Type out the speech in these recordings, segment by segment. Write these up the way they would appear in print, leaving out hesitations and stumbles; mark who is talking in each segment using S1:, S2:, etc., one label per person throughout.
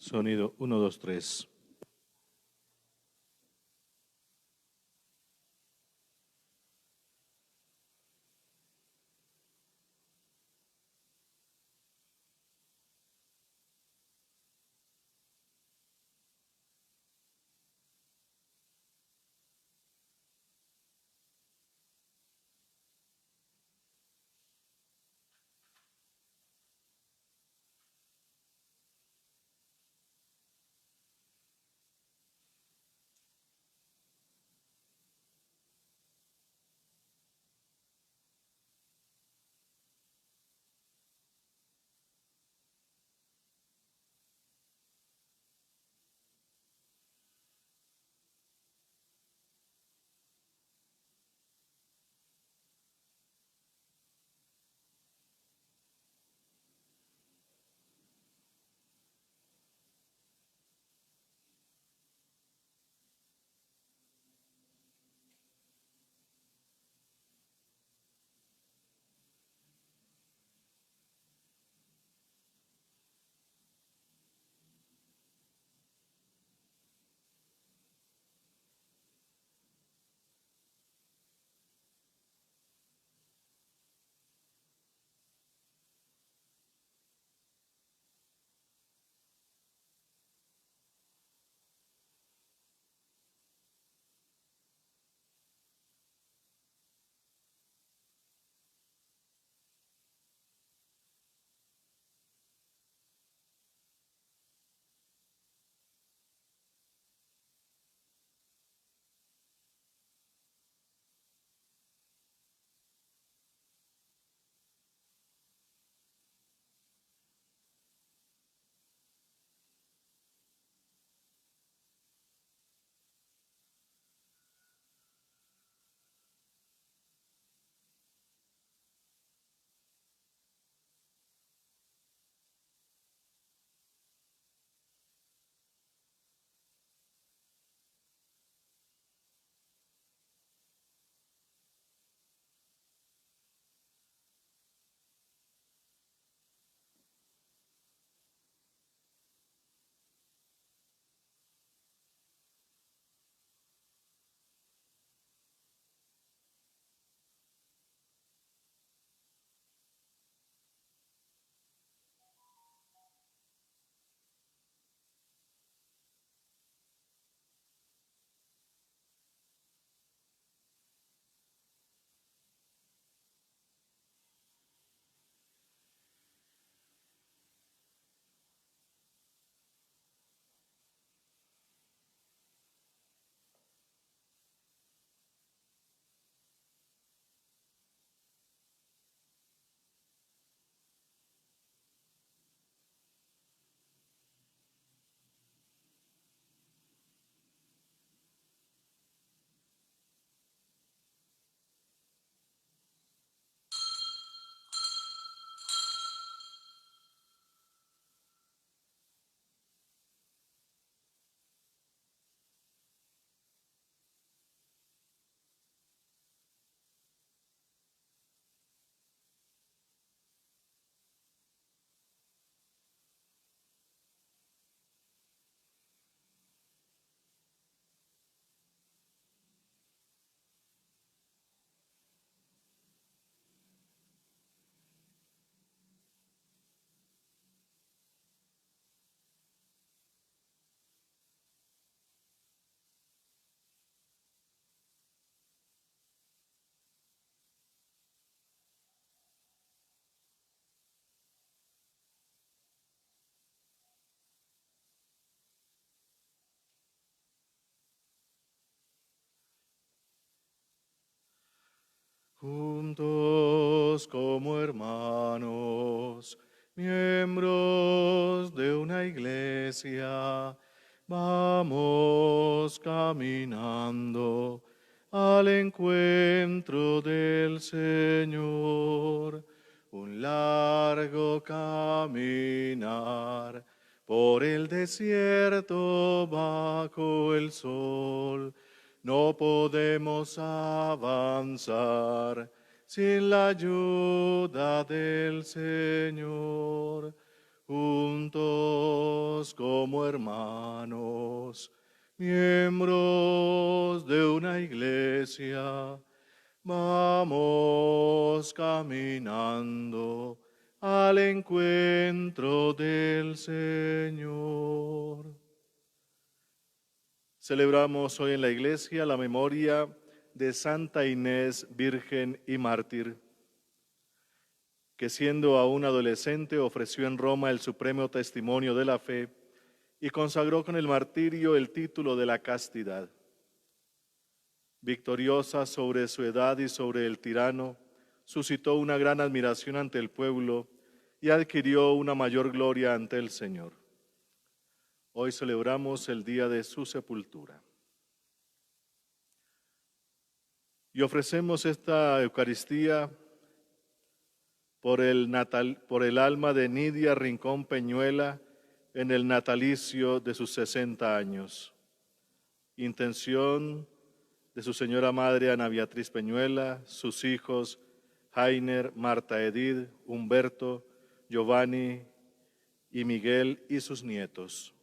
S1: Sonido uno, 2, 3. Juntos como hermanos, miembros de una iglesia, vamos caminando al encuentro del Señor. Un largo caminar por el desierto bajo el sol. No podemos avanzar sin la ayuda del Señor. Juntos Amémonos como hermanos, miembros de una iglesia. Vamos caminando al encuentro del Señor. Celebramos hoy en la iglesia la memoria de Santa Inés, virgen y mártir, que siendo aún adolescente ofreció en Roma el supremo testimonio de la fe y consagró con el martirio el título de la castidad. Victoriosa sobre su edad y sobre el tirano, suscitó una gran admiración ante el pueblo y adquirió una mayor gloria ante el Señor. Hoy celebramos el día de su sepultura. Y ofrecemos esta Eucaristía por el alma de Nidia Rincón Peñuela en el natalicio de sus 60 años. Intención de su señora madre Ana Beatriz Peñuela, sus hijos Jainer, Marta Edith, Humberto, Giovanni y Miguel y sus nietos.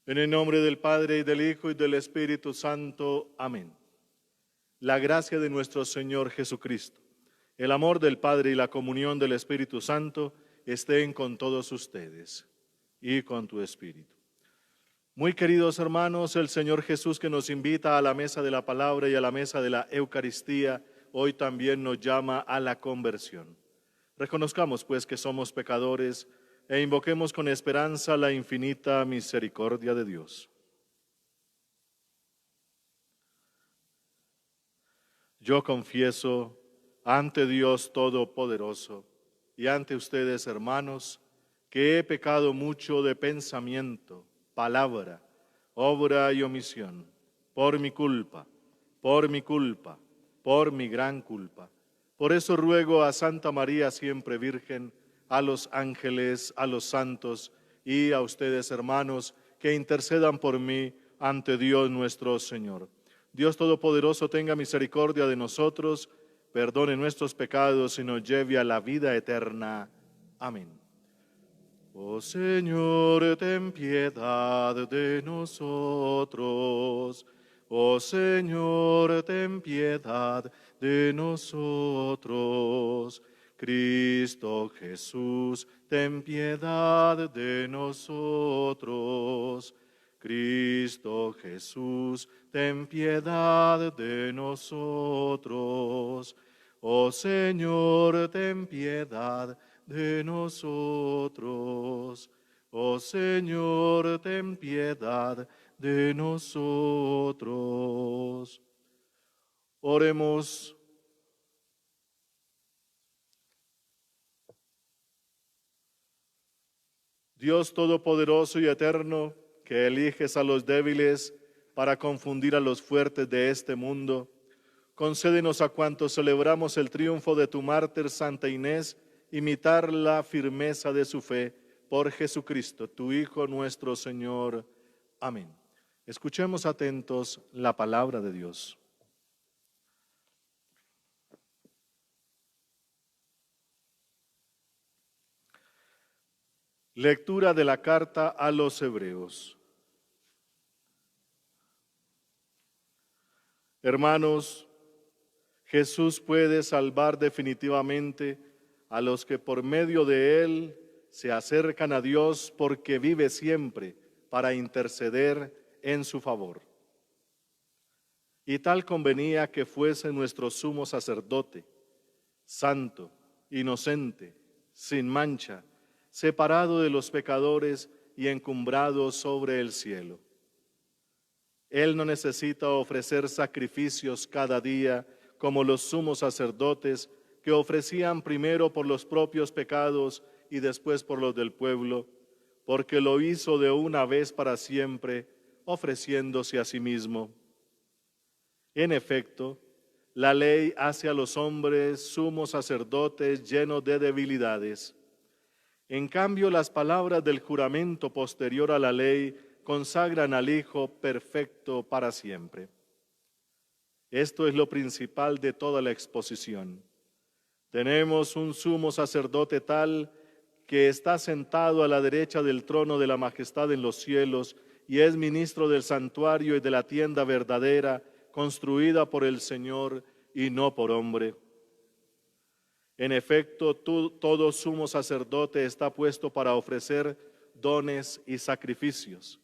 S1: En el nombre del Padre, y del Hijo, y del Espíritu Santo. Amén. La gracia de nuestro Señor Jesucristo, el amor del Padre y la comunión del Espíritu Santo estén con todos ustedes y con tu espíritu. Muy queridos hermanos, el Señor Jesús, que nos invita a la mesa de la palabra y a la mesa de la Eucaristía, hoy también nos llama a la conversión. Reconozcamos pues que somos pecadores e invoquemos con esperanza la infinita misericordia de Dios. Yo confieso ante Dios Todopoderoso y ante ustedes, hermanos, que he pecado mucho de pensamiento, palabra, obra y omisión, por mi culpa, por mi gran culpa. Por eso ruego a Santa María, siempre Virgen, a los ángeles, a los santos y a ustedes, hermanos, que intercedan por mí ante Dios nuestro Señor. Dios Todopoderoso tenga misericordia de nosotros, perdone nuestros pecados y nos lleve a la vida eterna. Amén. Oh Señor, ten piedad de nosotros. Oh Señor, ten piedad de nosotros. Cristo Jesús, ten piedad de nosotros. Cristo Jesús, ten piedad de nosotros. Oh Señor, ten piedad de nosotros. Oh Señor, ten piedad de nosotros. Oremos. Dios Todopoderoso y Eterno, que eliges a los débiles para confundir a los fuertes de este mundo, concédenos a cuantos celebramos el triunfo de tu mártir Santa Inés, imitar la firmeza de su fe por Jesucristo, tu Hijo nuestro Señor. Amén. Escuchemos atentos la palabra de Dios. Lectura de la carta a los Hebreos. Hermanos, Jesús puede salvar definitivamente a los que por medio de Él se acercan a Dios, porque vive siempre para interceder en su favor. Y tal convenía que fuese nuestro sumo sacerdote, santo, inocente, sin mancha, separado de los pecadores y encumbrado sobre el cielo. Él no necesita ofrecer sacrificios cada día como los sumos sacerdotes, que ofrecían primero por los propios pecados y después por los del pueblo, porque lo hizo de una vez para siempre, ofreciéndose a sí mismo. En efecto, la ley hace a los hombres sumos sacerdotes llenos de debilidades. En cambio, las palabras del juramento posterior a la ley consagran al Hijo perfecto para siempre. Esto es lo principal de toda la exposición. Tenemos un sumo sacerdote tal que está sentado a la derecha del trono de la majestad en los cielos y es ministro del santuario y de la tienda verdadera, construida por el Señor y no por hombre. En efecto, todo sumo sacerdote está puesto para ofrecer dones y sacrificios.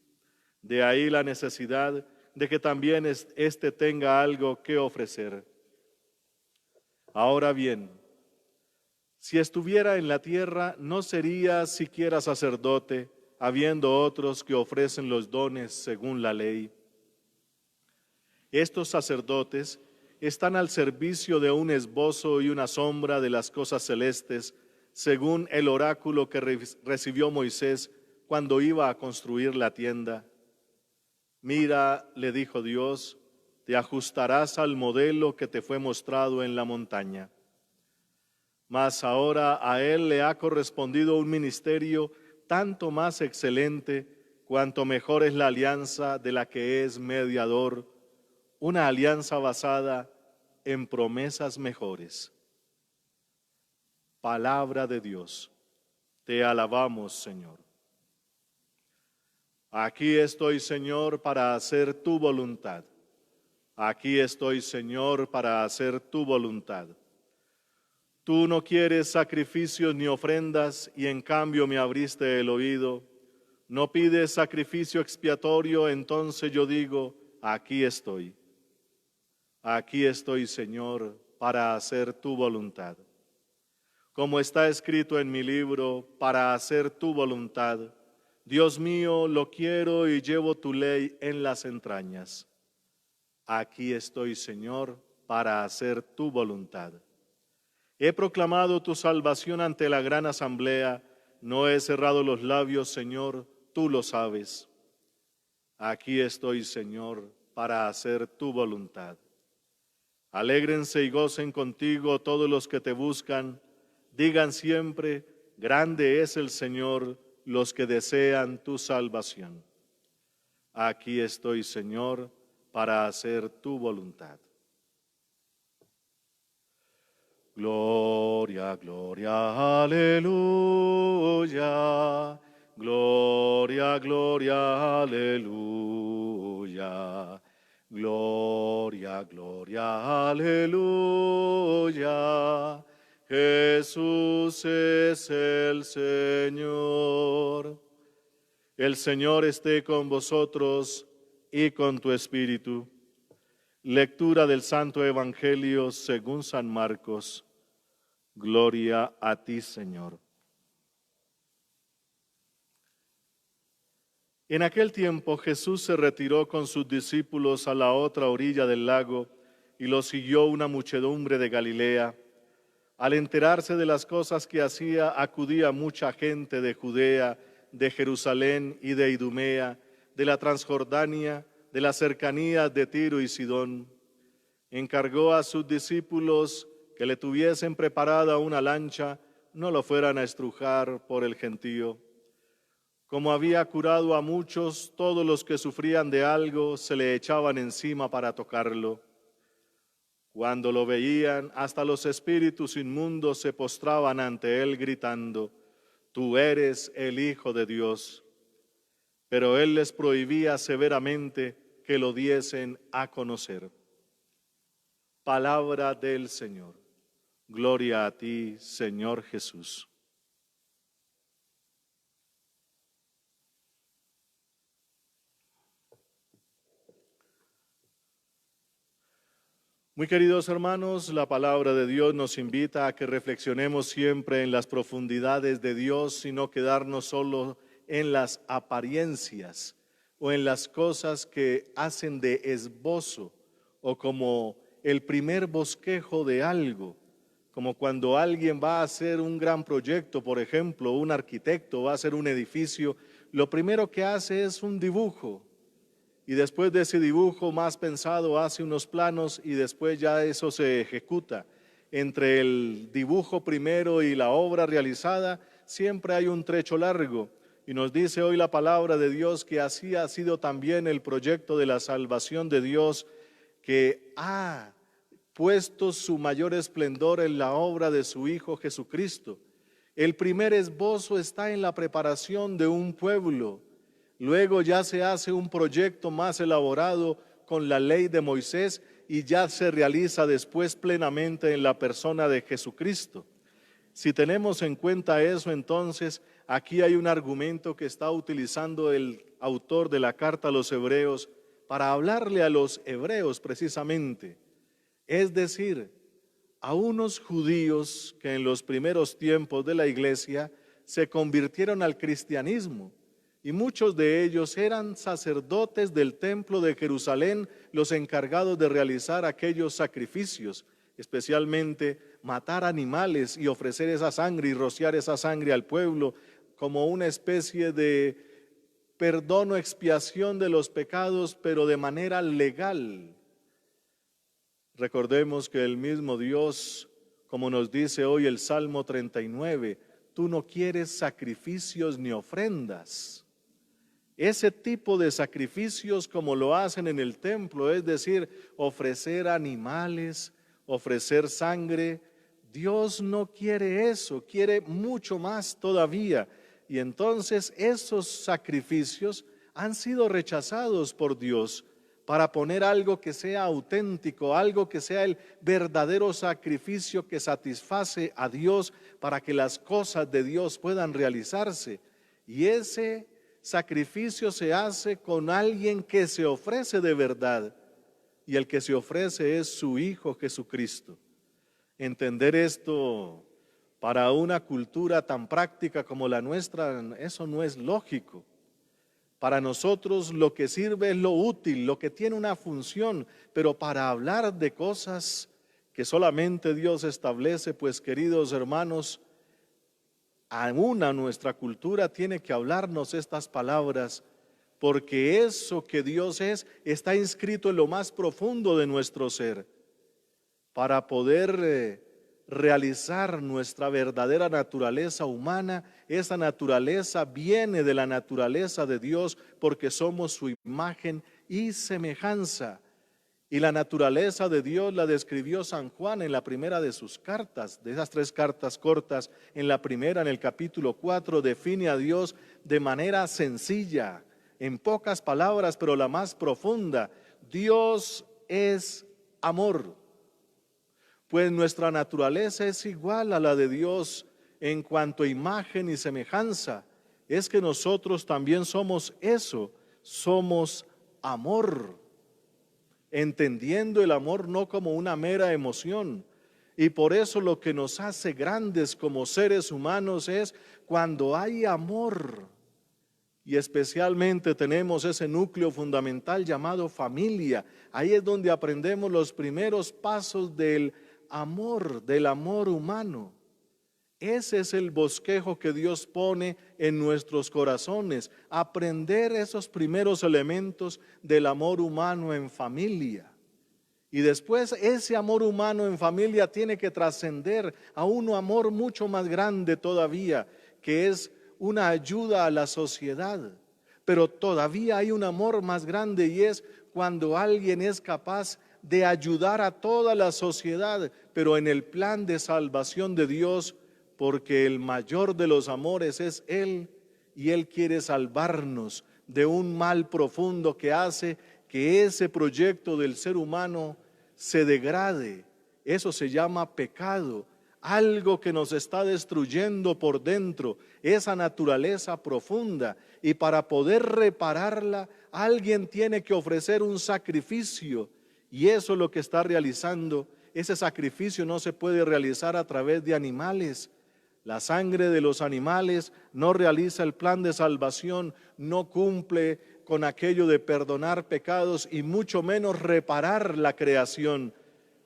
S1: De ahí la necesidad de que también éste tenga algo que ofrecer. Ahora bien, si estuviera en la tierra, no sería siquiera sacerdote, habiendo otros que ofrecen los dones según la ley. Estos sacerdotes están al servicio de un esbozo y una sombra de las cosas celestes, según el oráculo que recibió Moisés cuando iba a construir la tienda. Mira, le dijo Dios, te ajustarás al modelo que te fue mostrado en la montaña. Mas ahora a él le ha correspondido un ministerio tanto más excelente, cuanto mejor es la alianza de la que es mediador, una alianza basada en promesas mejores. Palabra de Dios, te alabamos, Señor. Aquí estoy, Señor, para hacer tu voluntad. Aquí estoy, Señor, para hacer tu voluntad. Tú no quieres sacrificios ni ofrendas, y en cambio me abriste el oído. No pides sacrificio expiatorio, entonces yo digo, aquí estoy. Aquí estoy, Señor, para hacer tu voluntad. Como está escrito en mi libro, para hacer tu voluntad. Dios mío, lo quiero y llevo tu ley en las entrañas. Aquí estoy, Señor, para hacer tu voluntad. He proclamado tu salvación ante la gran asamblea, no he cerrado los labios, Señor, tú lo sabes. Aquí estoy, Señor, para hacer tu voluntad. Alégrense y gocen contigo todos los que te buscan, digan siempre, grande es el Señor, los que desean tu salvación. Aquí estoy, Señor, para hacer tu voluntad. Gloria, gloria, aleluya. Gloria, gloria, aleluya. Gloria, gloria, aleluya. Jesús es el Señor. El Señor esté con vosotros y con tu espíritu. Lectura del Santo Evangelio según San Marcos. Gloria a ti, Señor. En aquel tiempo Jesús se retiró con sus discípulos a la otra orilla del lago y lo siguió una muchedumbre de Galilea. Al enterarse de las cosas que hacía, acudía mucha gente de Judea, de Jerusalén y de Idumea, de la Transjordania, de las cercanías de Tiro y Sidón. Encargó a sus discípulos que le tuviesen preparada una lancha, no lo fueran a estrujar por el gentío. Como había curado a muchos, todos los que sufrían de algo se le echaban encima para tocarlo. Cuando lo veían, hasta los espíritus inmundos se postraban ante él gritando, «Tú eres el Hijo de Dios». Pero él les prohibía severamente que lo diesen a conocer. Palabra del Señor. Gloria a ti, Señor Jesús. Muy queridos hermanos, la palabra de Dios nos invita a que reflexionemos siempre en las profundidades de Dios y no quedarnos solo en las apariencias o en las cosas que hacen de esbozo o como el primer bosquejo de algo, como cuando alguien va a hacer un gran proyecto, por ejemplo, un arquitecto va a hacer un edificio, lo primero que hace es un dibujo. Y después de ese dibujo más pensado hace unos planos y después ya eso se ejecuta. Entre el dibujo primero y la obra realizada siempre hay un trecho largo. Y nos dice hoy la palabra de Dios que así ha sido también el proyecto de la salvación de Dios, que ha puesto su mayor esplendor en la obra de su Hijo Jesucristo. El primer esbozo está en la preparación de un pueblo. Luego ya se hace un proyecto más elaborado con la ley de Moisés y ya se realiza después plenamente en la persona de Jesucristo. Si tenemos en cuenta eso, entonces aquí hay un argumento que está utilizando el autor de la carta a los hebreos para hablarle a los hebreos precisamente. Es decir, a unos judíos que en los primeros tiempos de la iglesia se convirtieron al cristianismo y muchos de ellos eran sacerdotes del templo de Jerusalén, los encargados de realizar aquellos sacrificios, especialmente matar animales y ofrecer esa sangre y rociar esa sangre al pueblo como una especie de perdón o expiación de los pecados, pero de manera legal. Recordemos que el mismo Dios, como nos dice hoy el Salmo 39, tú no quieres sacrificios ni ofrendas. Ese tipo de sacrificios como lo hacen en el templo, es decir, ofrecer animales, ofrecer sangre, Dios no quiere eso, quiere mucho más todavía. Y entonces esos sacrificios han sido rechazados por Dios para poner algo que sea auténtico, algo que sea el verdadero sacrificio que satisface a Dios para que las cosas de Dios puedan realizarse. Y ese sacrificio se hace con alguien que se ofrece de verdad, y el que se ofrece es su Hijo Jesucristo. Entender esto para una cultura tan práctica como la nuestra, eso no es lógico. Para nosotros lo que sirve es lo útil, lo que tiene una función, pero para hablar de cosas que solamente Dios establece, pues queridos hermanos, aún a nuestra cultura tiene que hablarnos estas palabras, porque eso que Dios es está inscrito en lo más profundo de nuestro ser. Para poder realizar nuestra verdadera naturaleza humana, esa naturaleza viene de la naturaleza de Dios porque somos su imagen y semejanza. Y la naturaleza de Dios la describió San Juan en la primera de sus cartas, de esas 3 cartas cortas. En la primera, en el capítulo 4, define a Dios de manera sencilla, en pocas palabras, pero la más profunda. Dios es amor. Pues nuestra naturaleza es igual a la de Dios en cuanto a imagen y semejanza. Es que nosotros también somos eso, somos amor, entendiendo el amor no como una mera emoción. Y por eso lo que nos hace grandes como seres humanos es cuando hay amor. Y especialmente tenemos ese núcleo fundamental llamado familia. Ahí es donde aprendemos los primeros pasos del amor humano. Ese es el bosquejo que Dios pone en nuestros corazones, aprender esos primeros elementos del amor humano en familia. Y después ese amor humano en familia tiene que trascender a un amor mucho más grande todavía, que es una ayuda a la sociedad. Pero todavía hay un amor más grande y es cuando alguien es capaz de ayudar a toda la sociedad, pero en el plan de salvación de Dios, porque el mayor de los amores es Él, y Él quiere salvarnos de un mal profundo que hace que ese proyecto del ser humano se degrade. Eso se llama pecado, algo que nos está destruyendo por dentro, esa naturaleza profunda, y para poder repararla, alguien tiene que ofrecer un sacrificio. Y eso es lo que está realizando. Ese sacrificio no se puede realizar a través de animales. La sangre de los animales no realiza el plan de salvación, no cumple con aquello de perdonar pecados y mucho menos reparar la creación.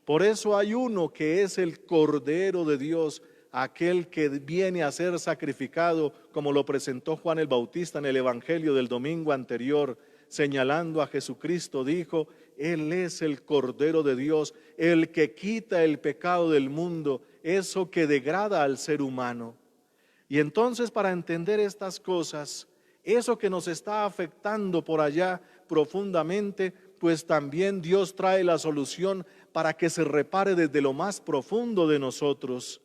S1: Por eso hay uno que es el Cordero de Dios, aquel que viene a ser sacrificado, como lo presentó Juan el Bautista en el Evangelio del domingo anterior, señalando a Jesucristo, dijo: Él es el Cordero de Dios, el que quita el pecado del mundo, eso que degrada al ser humano. Y entonces, para entender estas cosas, eso que nos está afectando por allá profundamente, pues también Dios trae la solución para que se repare desde lo más profundo de nosotros.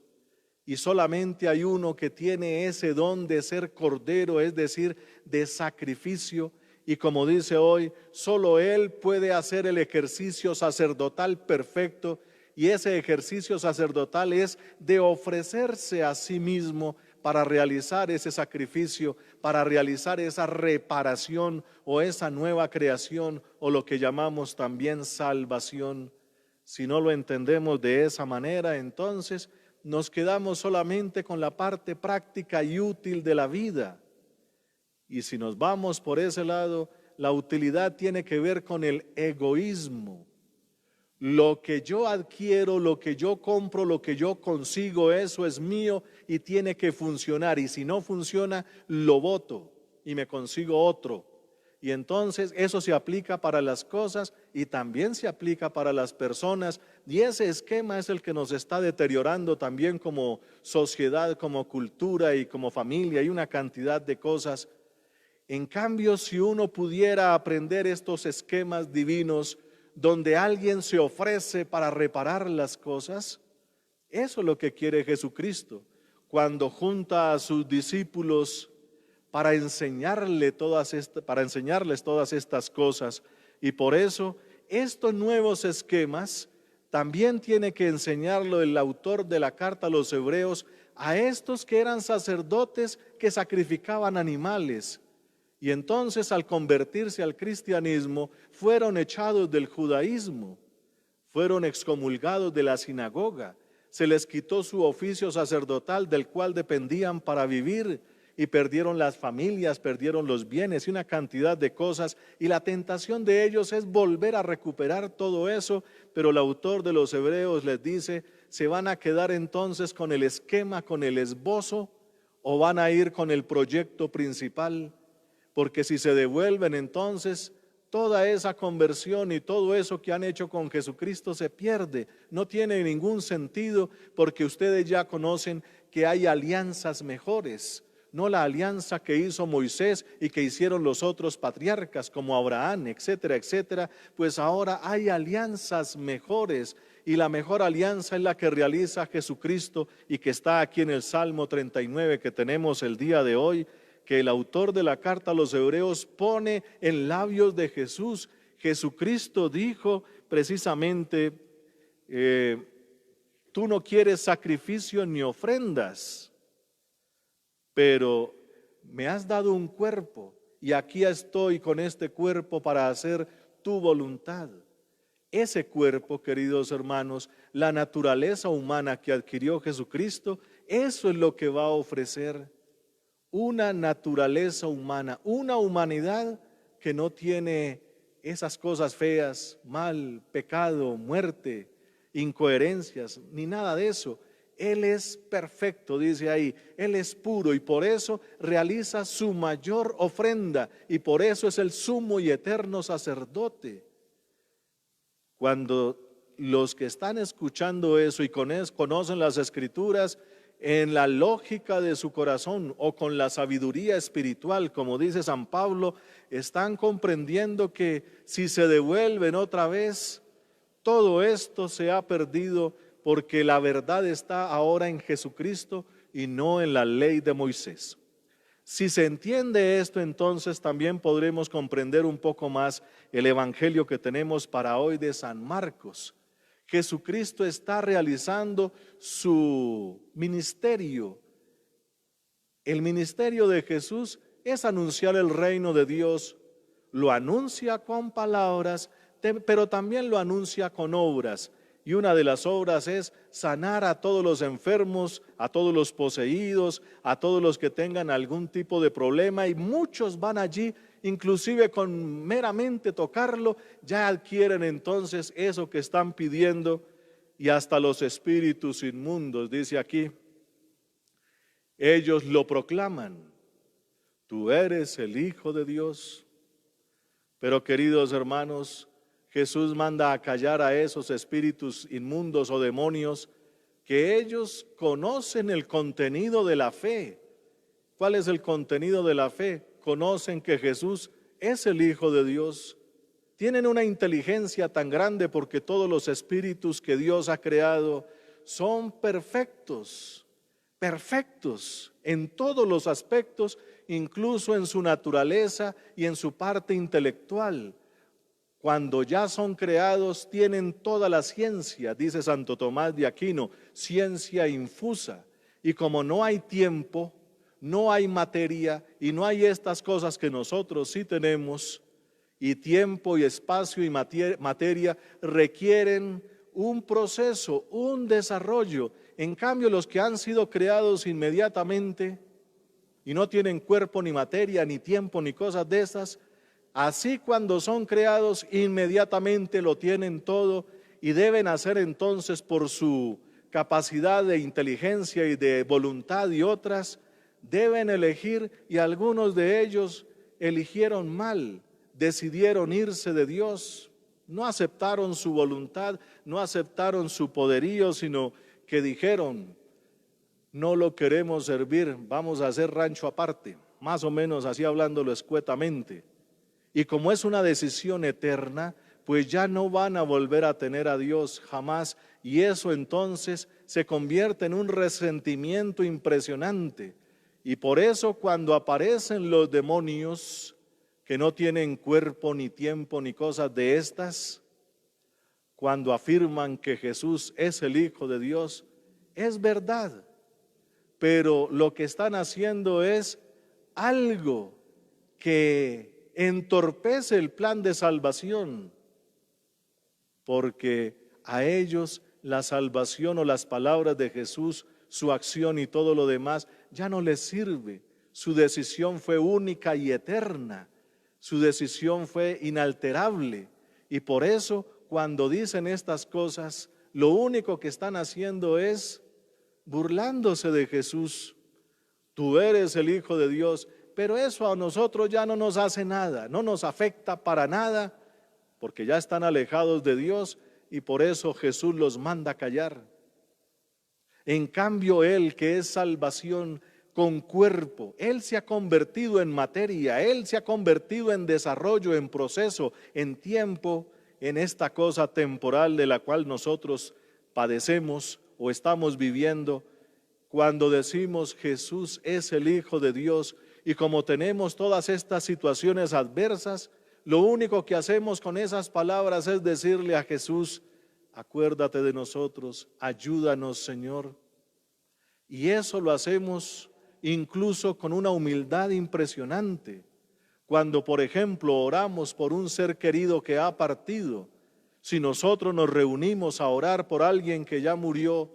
S1: Y solamente hay uno que tiene ese don de ser cordero, es decir, de sacrificio. Y como dice hoy, solo Él puede hacer el ejercicio sacerdotal perfecto. Y ese ejercicio sacerdotal es de ofrecerse a sí mismo para realizar ese sacrificio, para realizar esa reparación o esa nueva creación o lo que llamamos también salvación. Si no lo entendemos de esa manera, entonces nos quedamos solamente con la parte práctica y útil de la vida. Y si nos vamos por ese lado, la utilidad tiene que ver con el egoísmo. Lo que yo adquiero, lo que yo compro, lo que yo consigo, eso es mío y tiene que funcionar. Y si no funciona, lo boto y me consigo otro. Y entonces eso se aplica para las cosas y también se aplica para las personas. Y ese esquema es el que nos está deteriorando también como sociedad, como cultura y como familia y una cantidad de cosas. En cambio, si uno pudiera aprender estos esquemas divinos donde alguien se ofrece para reparar las cosas, eso es lo que quiere Jesucristo cuando junta a sus discípulos para enseñarles todas estas cosas. Y por eso estos nuevos esquemas también tiene que enseñarlo el autor de la carta a los Hebreos a estos que eran sacerdotes que sacrificaban animales. Y entonces al convertirse al cristianismo fueron echados del judaísmo, fueron excomulgados de la sinagoga, se les quitó su oficio sacerdotal del cual dependían para vivir y perdieron las familias, perdieron los bienes y una cantidad de cosas. Y la tentación de ellos es volver a recuperar todo eso, pero el autor de los Hebreos les dice, ¿se van a quedar entonces con el esquema, con el esbozo o van a ir con el proyecto principal? Porque si se devuelven entonces toda esa conversión y todo eso que han hecho con Jesucristo se pierde, no tiene ningún sentido porque ustedes ya conocen que hay alianzas mejores, no la alianza que hizo Moisés y que hicieron los otros patriarcas como Abraham, etcétera, etcétera, pues ahora hay alianzas mejores y la mejor alianza es la que realiza Jesucristo y que está aquí en el Salmo 39 que tenemos el día de hoy, que el autor de la carta a los Hebreos pone en labios de Jesús. Jesucristo dijo precisamente, tú no quieres sacrificio ni ofrendas, pero me has dado un cuerpo y aquí estoy con este cuerpo para hacer tu voluntad. Ese cuerpo, queridos hermanos, la naturaleza humana que adquirió Jesucristo, eso es lo que va a ofrecer. Una naturaleza humana, una humanidad que no tiene esas cosas feas, mal, pecado, muerte, incoherencias, ni nada de eso. Él es perfecto, dice ahí, Él es puro y por eso realiza su mayor ofrenda y por eso es el sumo y eterno sacerdote. Cuando los que están escuchando eso y conocen las Escrituras, en la lógica de su corazón o con la sabiduría espiritual, como dice San Pablo, están comprendiendo que si se devuelven otra vez, todo esto se ha perdido porque la verdad está ahora en Jesucristo y no en la ley de Moisés. Si se entiende esto, entonces también podremos comprender un poco más el evangelio que tenemos para hoy de San Marcos. Jesucristo está realizando su ministerio. El ministerio de Jesús es anunciar el reino de Dios. Lo anuncia con palabras, pero también lo anuncia con obras. Y una de las obras es sanar a todos los enfermos, a todos los poseídos, a todos los que tengan algún tipo de problema. Y muchos van allí, inclusive con meramente tocarlo, ya adquieren entonces eso que están pidiendo. Y hasta los espíritus inmundos, dice aquí, ellos lo proclaman, tú eres el Hijo de Dios. Pero queridos hermanos, Jesús manda a callar a esos espíritus inmundos o demonios que ellos conocen el contenido de la fe. ¿Cuál es el contenido de la fe? Conocen que Jesús es el Hijo de Dios. tienen una inteligencia tan grande porque todos los espíritus que Dios ha creado son perfectos, perfectos en todos los aspectos, incluso en su naturaleza y en su parte intelectual. Cuando ya son creados, tienen toda la ciencia, dice Santo Tomás de Aquino, ciencia infusa. Y como no hay tiempo, no hay materia y no hay estas cosas que nosotros sí tenemos, y tiempo y espacio y materia requieren un proceso, un desarrollo. En cambio, los que han sido creados inmediatamente y no tienen cuerpo, ni materia, ni tiempo, ni cosas de esas, así cuando son creados inmediatamente lo tienen todo y deben hacer entonces por su capacidad de inteligencia y de voluntad y otras, deben elegir y algunos de ellos eligieron mal, decidieron irse de Dios, no aceptaron su voluntad, no aceptaron su poderío, sino que dijeron, no lo queremos servir, vamos a hacer rancho aparte, más o menos así hablándolo escuetamente. Y como es una decisión eterna, pues ya no van a volver a tener a Dios jamás, y eso entonces se convierte en un resentimiento impresionante. Y por eso cuando aparecen los demonios que no tienen cuerpo, ni tiempo, ni cosas de estas, cuando afirman que Jesús es el Hijo de Dios, es verdad, pero lo que están haciendo es algo que entorpece el plan de salvación, porque a ellos la salvación o las palabras de Jesús, su acción y todo lo demás ya no les sirve. Su decisión fue única y eterna, su decisión fue inalterable, y por eso cuando dicen estas cosas, lo único que están haciendo es burlándose de Jesús. Tú eres el Hijo de Dios, pero eso a nosotros ya no nos hace nada, no nos afecta para nada, porque ya están alejados de Dios y por eso Jesús los manda a callar. En cambio, Él que es salvación con cuerpo, Él se ha convertido en materia, Él se ha convertido en desarrollo, en proceso, en tiempo, en esta cosa temporal de la cual nosotros padecemos o estamos viviendo. Cuando decimos Jesús es el Hijo de Dios y como tenemos todas estas situaciones adversas, lo único que hacemos con esas palabras es decirle a Jesús, acuérdate de nosotros, ayúdanos Señor. Y eso lo hacemos incluso con una humildad impresionante. Cuando, por ejemplo, oramos por un ser querido que ha partido, si nosotros nos reunimos a orar por alguien que ya murió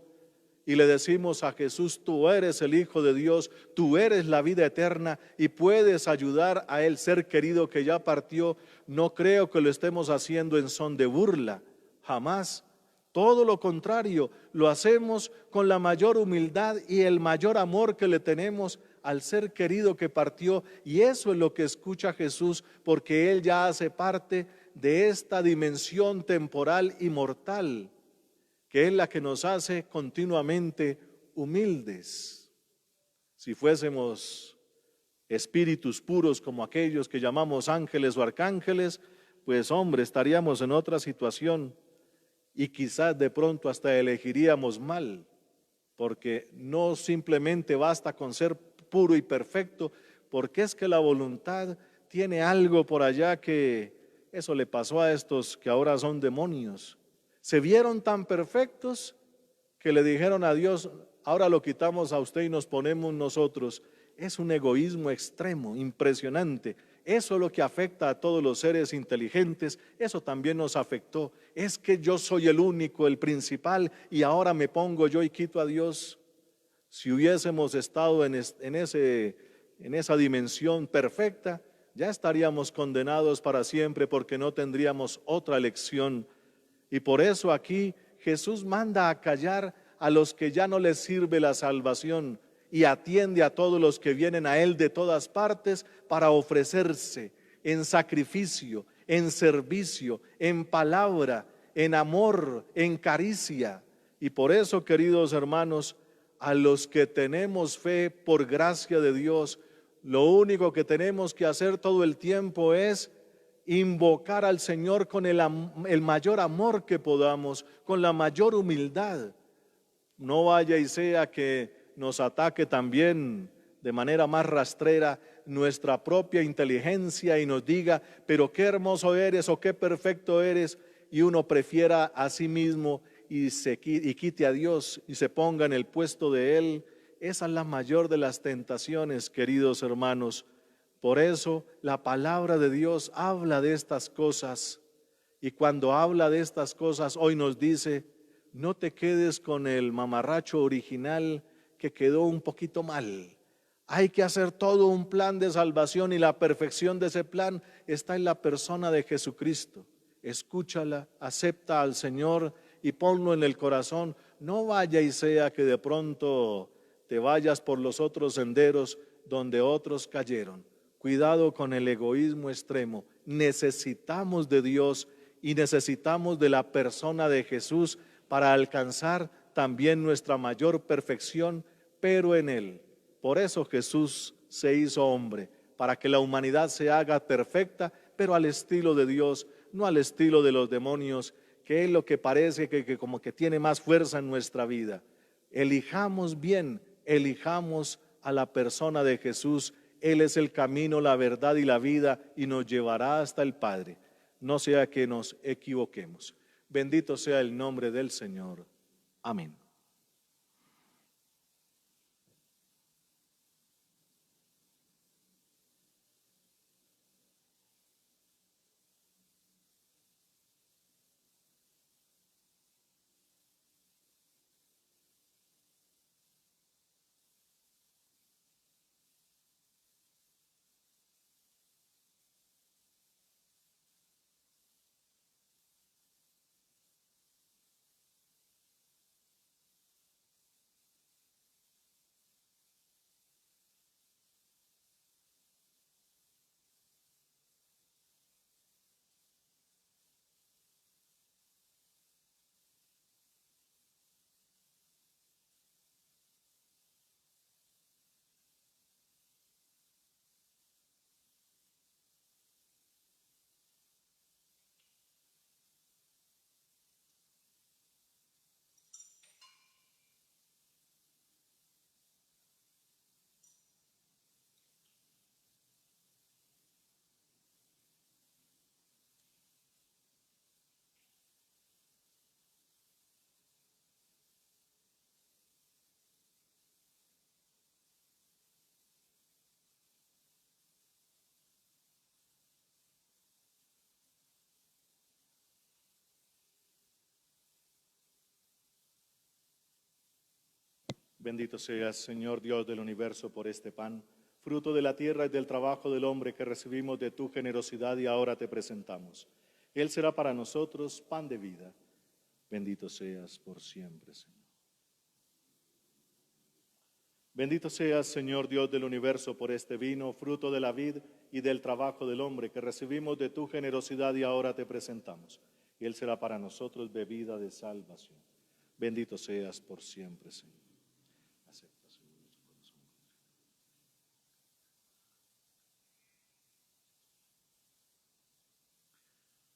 S1: y le decimos a Jesús, tú eres el Hijo de Dios, tú eres la vida eterna y puedes ayudar a el ser querido que ya partió, no creo que lo estemos haciendo en son de burla, jamás. Todo lo contrario, lo hacemos con la mayor humildad y el mayor amor que le tenemos al ser querido que partió, y eso es lo que escucha Jesús, porque Él ya hace parte de esta dimensión temporal y mortal, que es la que nos hace continuamente humildes. Si fuésemos espíritus puros como aquellos que llamamos ángeles o arcángeles, pues hombre, estaríamos en otra situación. Y quizás de pronto hasta elegiríamos mal, porque no simplemente basta con ser puro y perfecto, porque es que la voluntad tiene algo por allá que eso le pasó a estos que ahora son demonios. Se vieron tan perfectos que le dijeron a Dios, ahora lo quitamos a usted y nos ponemos nosotros. Es un egoísmo extremo, impresionante. Eso es lo que afecta a todos los seres inteligentes, eso también nos afectó. Es que yo soy el único, el principal, y ahora me pongo yo y quito a Dios. Si hubiésemos estado en esa dimensión perfecta, ya estaríamos condenados para siempre porque no tendríamos otra elección. Y por eso aquí Jesús manda a callar a los que ya no les sirve la salvación, y atiende a todos los que vienen a Él de todas partes para ofrecerse en sacrificio, en servicio, en palabra, en amor, en caricia. Y por eso, queridos hermanos, a los que tenemos fe por gracia de Dios, lo único que tenemos que hacer todo el tiempo es invocar al Señor con el mayor amor que podamos, con la mayor humildad. No vaya y sea que nos ataque también de manera más rastrera nuestra propia inteligencia y nos diga, pero qué hermoso eres o qué perfecto eres, y uno prefiera a sí mismo y quite a Dios y se ponga en el puesto de Él. Esa es la mayor de las tentaciones, queridos hermanos. Por eso la palabra de Dios habla de estas cosas, y cuando habla de estas cosas hoy nos dice: no te quedes con el mamarracho original que quedó un poquito mal. Hay que hacer todo un plan de salvación, y la perfección de ese plan está en la persona de Jesucristo. Escúchala, acepta al Señor y ponlo en el corazón. No vaya y sea que de pronto te vayas por los otros senderos donde otros cayeron. Cuidado con el egoísmo extremo. Necesitamos de Dios y necesitamos de la persona de Jesús para alcanzar también nuestra mayor perfección, pero en Él. Por eso Jesús se hizo hombre, para que la humanidad se haga perfecta, pero al estilo de Dios, no al estilo de los demonios, que es lo que parece que como que tiene más fuerza en nuestra vida. Elijamos bien, elijamos a la persona de Jesús. Él es el camino, la verdad y la vida, y nos llevará hasta el Padre. No sea que nos equivoquemos. Bendito sea el nombre del Señor. Amén. Bendito seas, Señor Dios del universo, por este pan, fruto de la tierra y del trabajo del hombre que recibimos de tu generosidad y ahora te presentamos. Él será para nosotros pan de vida. Bendito seas por siempre, Señor. Bendito seas, Señor Dios del universo, por este vino, fruto de la vid y del trabajo del hombre que recibimos de tu generosidad y ahora te presentamos. Y Él será para nosotros bebida de salvación. Bendito seas por siempre, Señor. Acepta, Señor, nuestro corazón.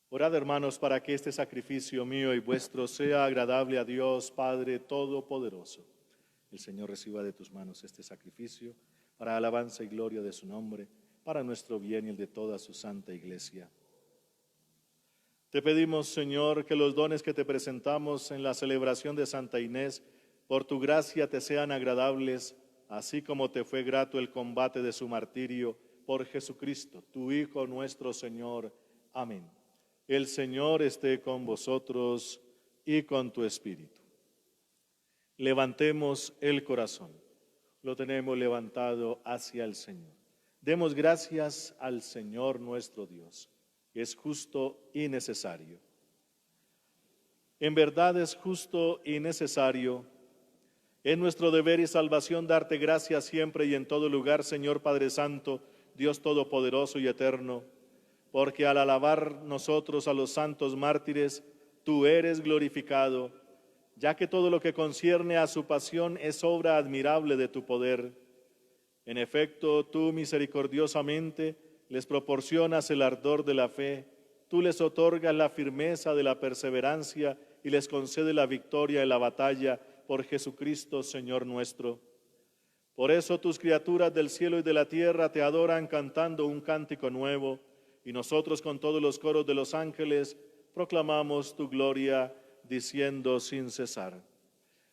S1: Orad, hermanos, para que este sacrificio mío y vuestro sea agradable a Dios Padre Todopoderoso. El Señor reciba de tus manos este sacrificio para alabanza y gloria de su nombre, para nuestro bien y el de toda su santa iglesia. Te pedimos, Señor, que los dones que te presentamos en la celebración de Santa Inés, por tu gracia te sean agradables, así como te fue grato el combate de su martirio por Jesucristo, tu Hijo nuestro Señor. Amén. El Señor esté con vosotros y con tu espíritu. Levantemos el corazón. Lo tenemos levantado hacia el Señor. Demos gracias al Señor nuestro Dios, que es justo y necesario. En verdad es justo y necesario. Es nuestro deber y salvación darte gracias siempre y en todo lugar, Señor Padre Santo, Dios Todopoderoso y Eterno, porque al alabar nosotros a los santos mártires, tú eres glorificado, ya que todo lo que concierne a su pasión es obra admirable de tu poder. En efecto, tú misericordiosamente les proporcionas el ardor de la fe, tú les otorgas la firmeza de la perseverancia y les concede la victoria en la batalla por Jesucristo, Señor nuestro. Por eso tus criaturas del cielo y de la tierra te adoran cantando un cántico nuevo, y nosotros con todos los coros de los ángeles proclamamos tu gloria, diciendo sin cesar: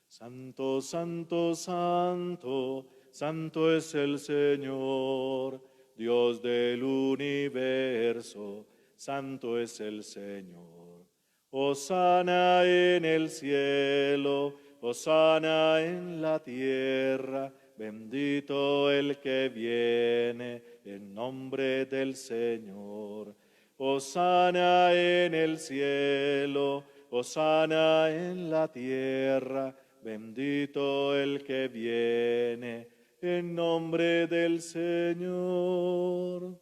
S1: Santo, santo, santo, santo es el Señor, Dios del universo, santo es el Señor. Hosana en el cielo, hosana en la tierra, bendito el que viene en nombre del Señor. Hosana en el cielo, hosana en la tierra, bendito el que viene en nombre del Señor.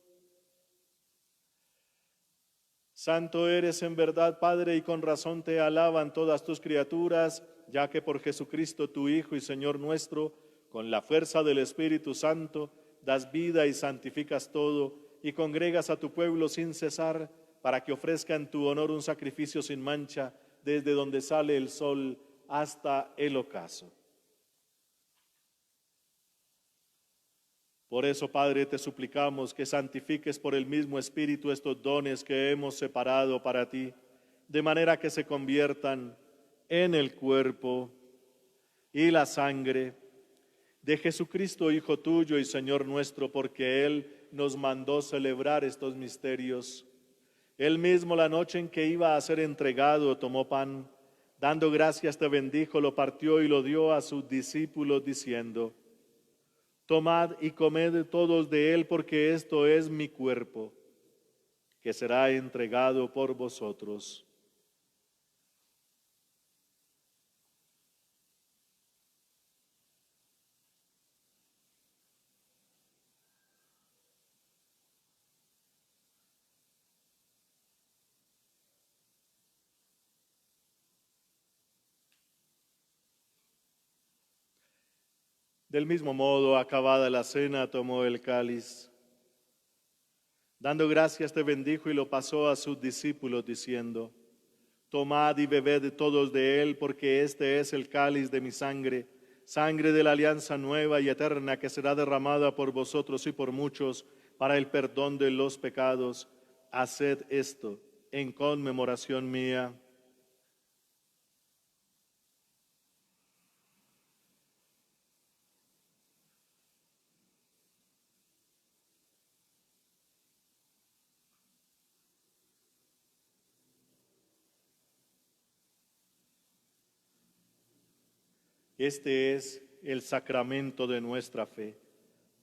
S1: Santo eres en verdad, Padre, y con razón te alaban todas tus criaturas, ya que por Jesucristo tu Hijo y Señor nuestro, con la fuerza del Espíritu Santo, das vida y santificas todo, y congregas a tu pueblo sin cesar, para que ofrezca en tu honor un sacrificio sin mancha, desde donde sale el sol hasta el ocaso. Por eso, Padre, te suplicamos que santifiques por el mismo Espíritu estos dones que hemos separado para ti, de manera que se conviertan en el cuerpo y la sangre de Jesucristo, Hijo tuyo y Señor nuestro, porque Él nos mandó celebrar estos misterios. Él mismo, la noche en que iba a ser entregado, tomó pan, dando gracias te bendijo, lo partió y lo dio a sus discípulos, diciendo: Tomad y comed todos de él, porque esto es mi cuerpo, que será entregado por vosotros. Del mismo modo, acabada la cena, tomó el cáliz. Dando gracias te bendijo y lo pasó a sus discípulos, diciendo: Tomad y bebed todos de él, porque este es el cáliz de mi sangre, sangre de la alianza nueva y eterna, que será derramada por vosotros y por muchos para el perdón de los pecados. Haced esto en conmemoración mía. Este es el sacramento de nuestra fe.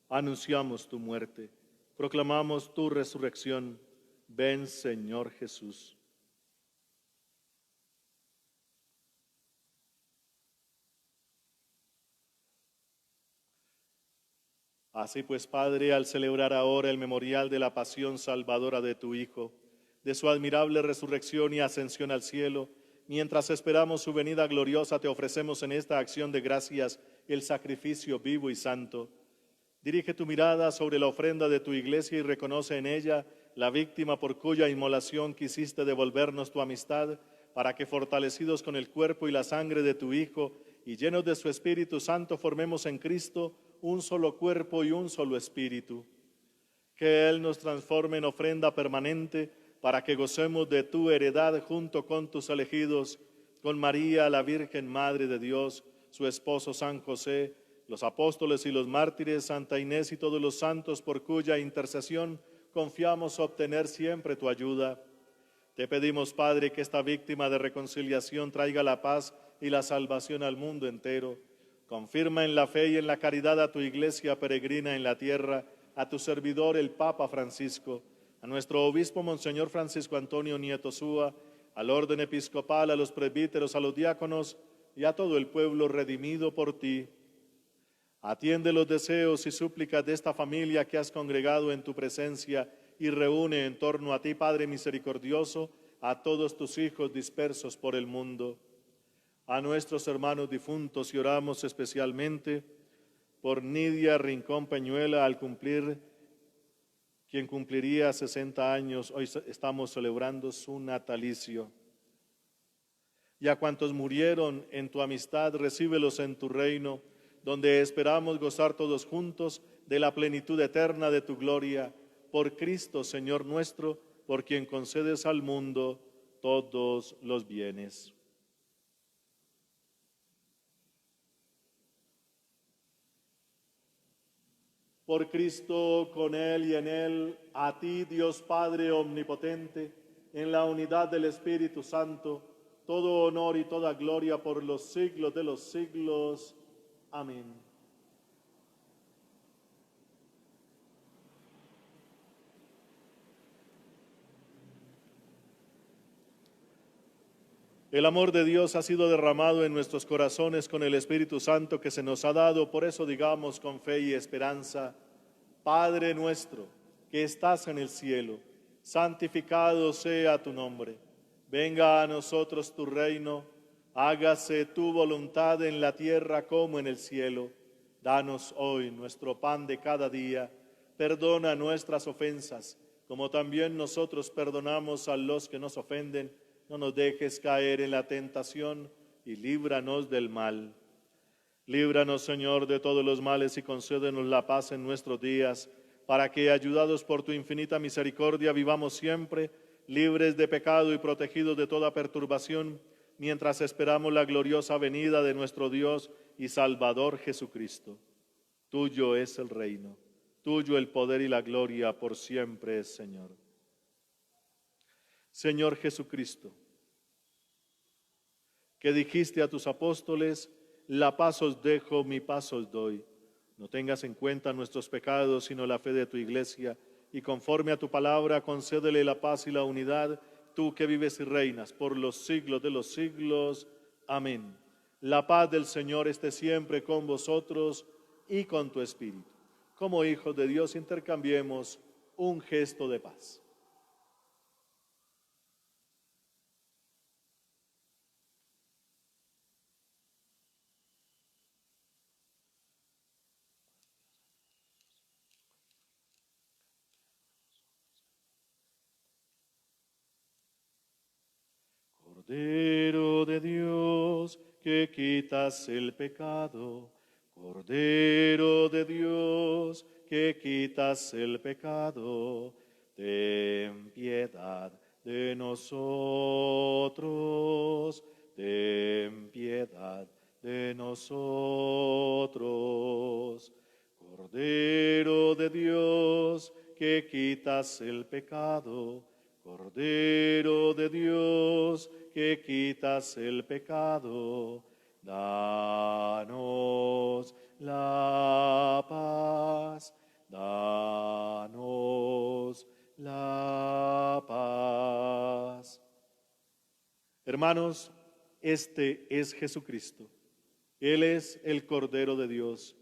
S1: Anunciamos tu muerte, proclamamos tu resurrección. Ven, Señor Jesús. Así pues, Padre, al celebrar ahora el memorial de la pasión salvadora de tu Hijo, de su admirable resurrección y ascensión al cielo, mientras esperamos su venida gloriosa, te ofrecemos en esta acción de gracias el sacrificio vivo y santo. Dirige tu mirada sobre la ofrenda de tu iglesia y reconoce en ella la víctima por cuya inmolación quisiste devolvernos tu amistad, para que, fortalecidos con el cuerpo y la sangre de tu Hijo y llenos de su Espíritu Santo, formemos en Cristo un solo cuerpo y un solo espíritu. Que Él nos transforme en ofrenda permanente, para que gocemos de tu heredad junto con tus elegidos, con María, la Virgen Madre de Dios, su esposo San José, los apóstoles y los mártires, Santa Inés y todos los santos, por cuya intercesión confiamos obtener siempre tu ayuda. Te pedimos, Padre, que esta víctima de reconciliación traiga la paz y la salvación al mundo entero. Confirma en la fe y en la caridad a tu iglesia peregrina en la tierra, a tu servidor el Papa Francisco, a nuestro obispo Monseñor Francisco Antonio Nieto Súa, al orden episcopal, a los presbíteros, a los diáconos y a todo el pueblo redimido por ti. Atiende los deseos y súplicas de esta familia que has congregado en tu presencia y reúne en torno a ti, Padre misericordioso, a todos tus hijos dispersos por el mundo. A nuestros hermanos difuntos, y oramos especialmente por Nidia Rincón Peñuela al cumplir quien cumpliría 60 años, hoy estamos celebrando su natalicio. Y a cuantos murieron en tu amistad, recíbelos en tu reino, donde esperamos gozar todos juntos de la plenitud eterna de tu gloria, por Cristo, Señor nuestro, por quien concedes al mundo todos los bienes. Por Cristo, con Él y en Él, a ti, Dios Padre omnipotente, en la unidad del Espíritu Santo, todo honor y toda gloria por los siglos de los siglos. Amén. El amor de Dios ha sido derramado en nuestros corazones con el Espíritu Santo que se nos ha dado, por eso digamos con fe y esperanza: Padre nuestro, que estás en el cielo, santificado sea tu nombre. Venga a nosotros tu reino, hágase tu voluntad en la tierra como en el cielo. Danos hoy nuestro pan de cada día, perdona nuestras ofensas, como también nosotros perdonamos a los que nos ofenden. No nos dejes caer en la tentación y líbranos del mal. Líbranos, Señor, de todos los males y concédenos la paz en nuestros días, para que, ayudados por tu infinita misericordia, vivamos siempre libres de pecado y protegidos de toda perturbación, mientras esperamos la gloriosa venida de nuestro Dios y Salvador Jesucristo. Tuyo es el reino, tuyo el poder y la gloria por siempre, Señor. Señor Jesucristo, que dijiste a tus apóstoles: la paz os dejo, mi paz os doy. No tengas en cuenta nuestros pecados, sino la fe de tu iglesia, y conforme a tu palabra, concédele la paz y la unidad, tú que vives y reinas por los siglos de los siglos. Amén. La paz del Señor esté siempre con vosotros y con tu espíritu. Como hijos de Dios, intercambiemos un gesto de paz. Cordero de Dios, que quitas el pecado. Cordero de Dios, que quitas el pecado. Ten piedad de nosotros. Ten piedad de nosotros. Cordero de Dios, que quitas el pecado. Cordero de Dios, que quitas el pecado, danos la paz, danos la paz. Hermanos, este es Jesucristo. Él es el Cordero de Dios.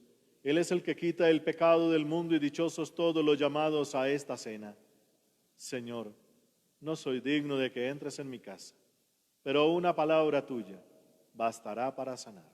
S1: Él es el que quita el pecado del mundo, y dichosos todos los llamados a esta cena. Señor, no soy digno de que entres en mi casa, pero una palabra tuya bastará para sanar.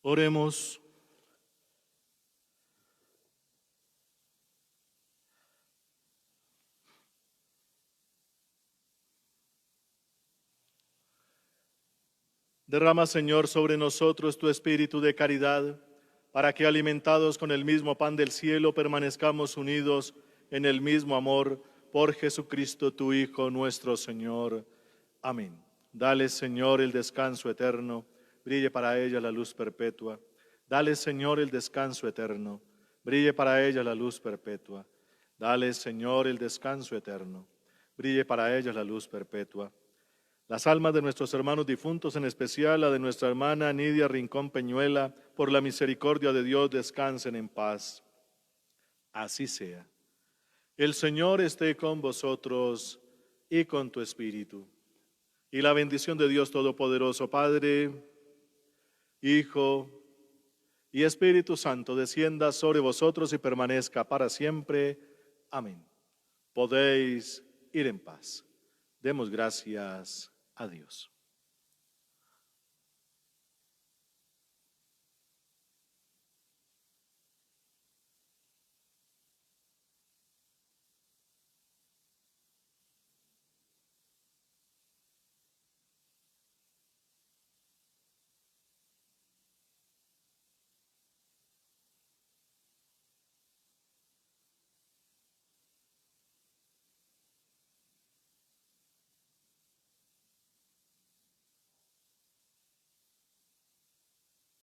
S1: Oremos. Derrama, Señor, sobre nosotros tu espíritu de caridad, para que, alimentados con el mismo pan del cielo, permanezcamos unidos en el mismo amor, por Jesucristo, tu Hijo, nuestro Señor. Amén. Dale, Señor, el descanso eterno, brille para ella la luz perpetua. Dale, Señor, el descanso eterno, brille para ella la luz perpetua. Dale, Señor, el descanso eterno, brille para ella la luz perpetua. Las almas de nuestros hermanos difuntos, en especial la de nuestra hermana Nidia Rincón Peñuela, por la misericordia de Dios, descansen en paz. Así sea. El Señor esté con vosotros y con tu espíritu. Y la bendición de Dios Todopoderoso, Padre, Hijo y Espíritu Santo, descienda sobre vosotros y permanezca para siempre. Amén. Podéis ir en paz. Demos gracias a Dios.